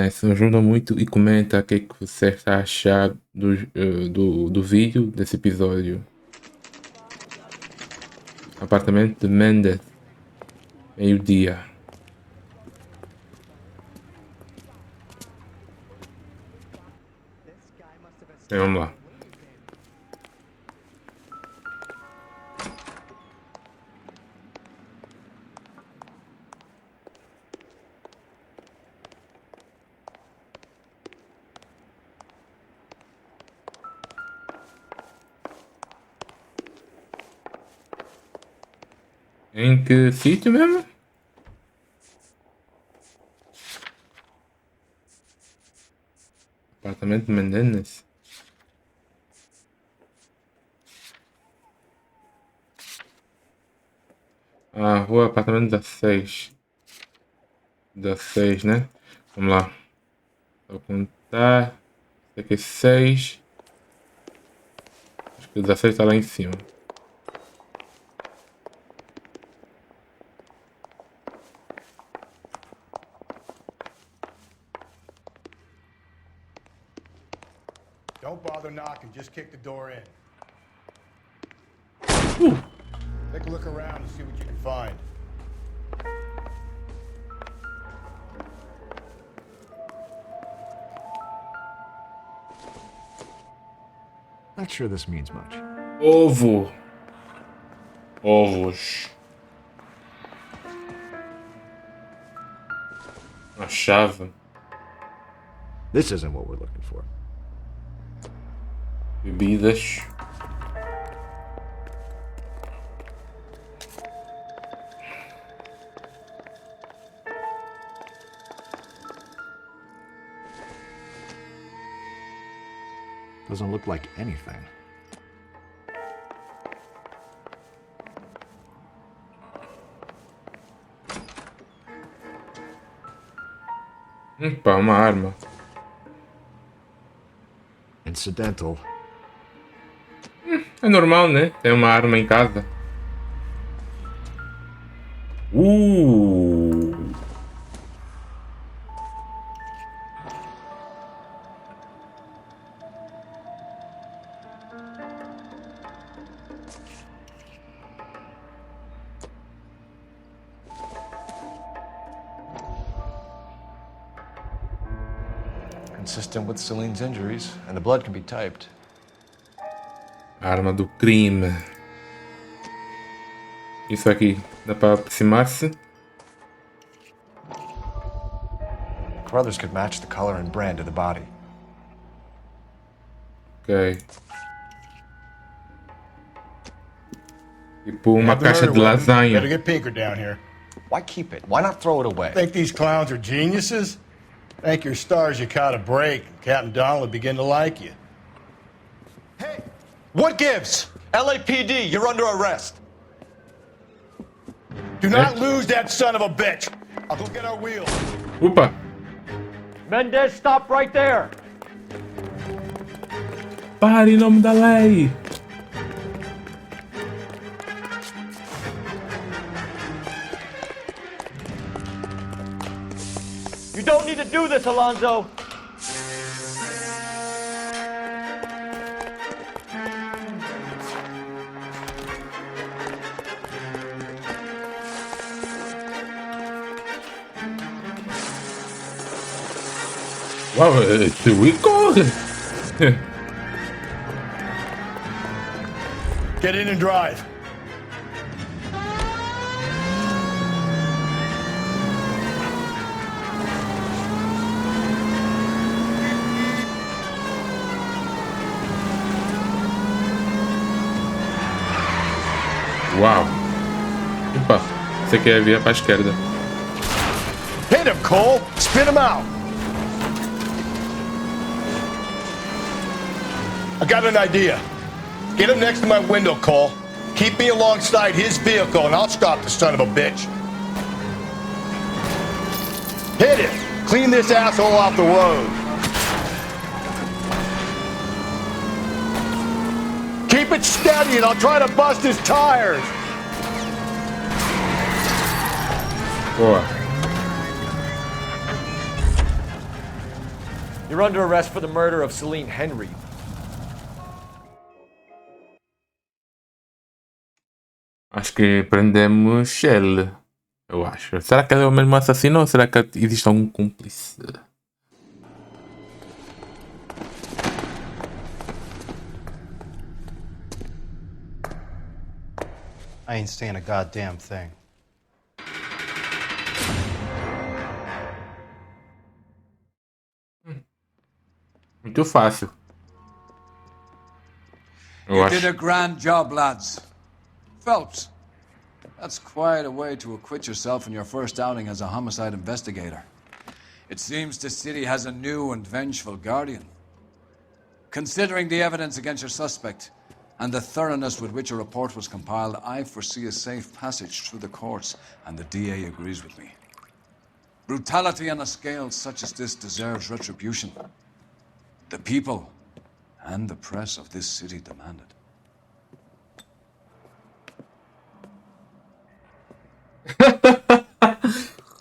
Isso ajuda muito e comenta o que você está achando do vídeo desse episódio. Apartamento de Mendes. Meio-dia. Vamos lá. Em que sítio mesmo? Apartamento Mendes. Rua apartamento 16. 16, né? Vamos lá. Vou contar. Esse aqui é 6. Acho que o 16 está lá em cima.
Don't bother knocking, just kick the door in. Take a look around and see what you can find.
Not sure this means much.
Ovo. Ovos. Uma chave.
This isn't what we're looking for.
Bebidas.
Doesn't look like anything.
Pá, uma arma.
Incidental.
É normal, né? Tem uma arma em casa.
Consistent with Celine's injuries, and the blood can be typed.
Arma do crime. Isso aqui dá para aproximar-se.
Carruthers could match the color and brand of the body.
Ok. Tipo uma caixa de lasanha.
Better get Pinker down here.
Why keep it? Why not throw it away?
Think these clowns are geniuses? Thank your stars you caught a break. Captain Donald will begin to like you.
Hey! What gives? LAPD, you're under arrest.
Do not lose that son of a bitch. I'll go get our wheels.
Opa!
Mendez, stop right there.
Pare em nome da lei!
You don't need to do this, Alonzo.
Uau, esse Wii corre!
Get in and drive.
Uau! Opa, você quer vir para a esquerda.
Hit him, Cole. Spit him out. I got an idea. Get him next to my window, Cole. Keep me alongside his vehicle and I'll stop the son of a bitch. Hit it. Clean this asshole off the road. Keep it steady and I'll try to bust his tires.
Boa.
You're under arrest for the murder of Celine Henry.
Acho que prendemos ele. Eu acho. Será que ele é o mesmo assassino ou será que existe algum cúmplice?
I ain't saying a goddamn thing.
Muito fácil.
You did a grand job, lads. Phelps, that's quite a way to acquit yourself in your first outing as a homicide investigator. It seems the city has a new and vengeful guardian. Considering the evidence against your suspect and the thoroughness with which a report was compiled, I foresee a safe passage through the courts, and the DA agrees with me. Brutality on a scale such as this deserves retribution. The people and the press of this city demand it.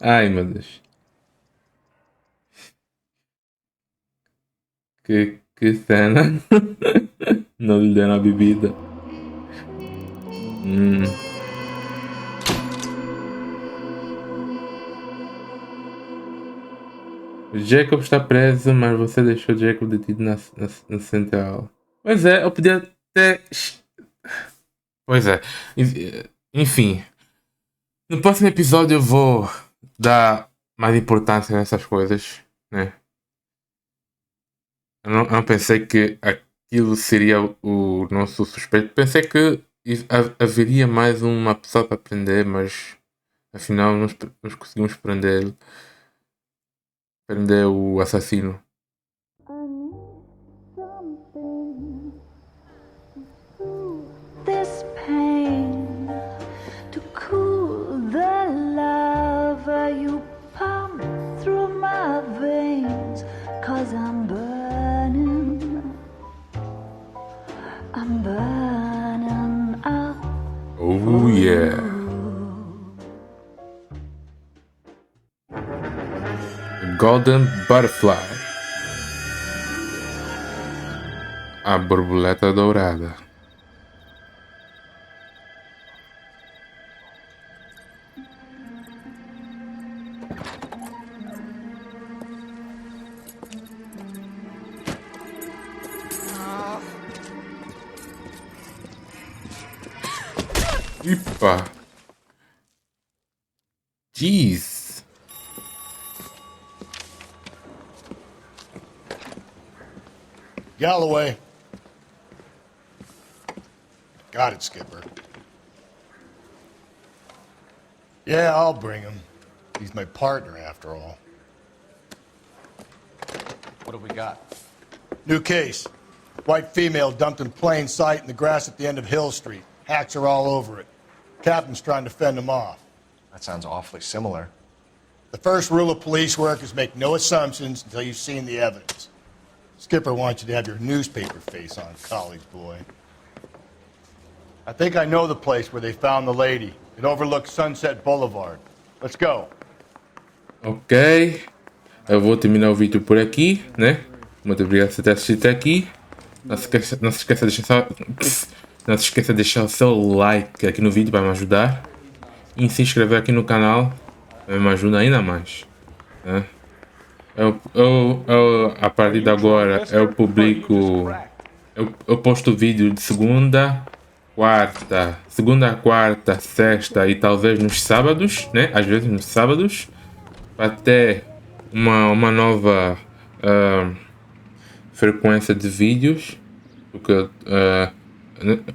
Ai, meu Deus. Que cena. Não lhe deram a bebida. O Jacob está preso, mas você deixou Jacob detido na central. Pois é, eu podia até... Pois é. Enfim. No próximo episódio eu vou dar mais importância nessas coisas, né? Eu não pensei que aquilo seria o nosso suspeito. Pensei que haveria mais uma pessoa para prender, mas afinal nós conseguimos prender o assassino.
This pain to cool the lava you pump through my veins, 'cause I'm burning out.
Oh yeah. Golden Butterfly. A borboleta dourada. Epa. Jeez.
Galloway. Got it, Skipper. Yeah, I'll bring him. He's my partner, after all.
What have we got?
New case. White female dumped in plain sight in the grass at the end of Hill Street. Hacks are all over it. Captain's trying to fend him off.
That sounds awfully similar.
The first rule of police work is make no assumptions until you've seen the evidence. Skipper wants you to have your newspaper face on, college boy. I think I know the place where they found the lady. It overlooks Sunset Boulevard. Let's go.
Ok. Eu vou terminar o vídeo por aqui, né? Muito obrigado por ter assistido até aqui. Não se esqueça de deixar o seu like aqui no vídeo para me ajudar. E se inscrever aqui no canal para me ajudar ainda mais, né? A partir de agora eu publico, eu posto vídeo de segunda, quarta, sexta e talvez nos sábados, né? Às vezes nos sábados, para ter uma nova frequência de vídeos, porque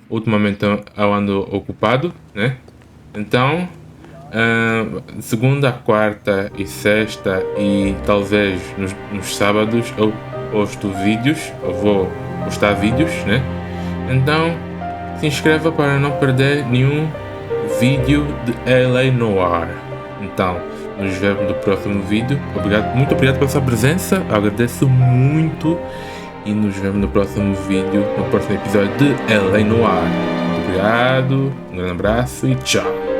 ultimamente eu ando ocupado, né? Então segunda, quarta e sexta e talvez nos sábados eu posto vídeos, eu vou postar vídeos, né? Então se inscreva para não perder nenhum vídeo de LA Noire. Então nos vemos no próximo vídeo. Muito obrigado pela sua presença, eu agradeço muito e nos vemos no próximo vídeo, no próximo episódio de LA Noire. Muito obrigado, um grande abraço e tchau.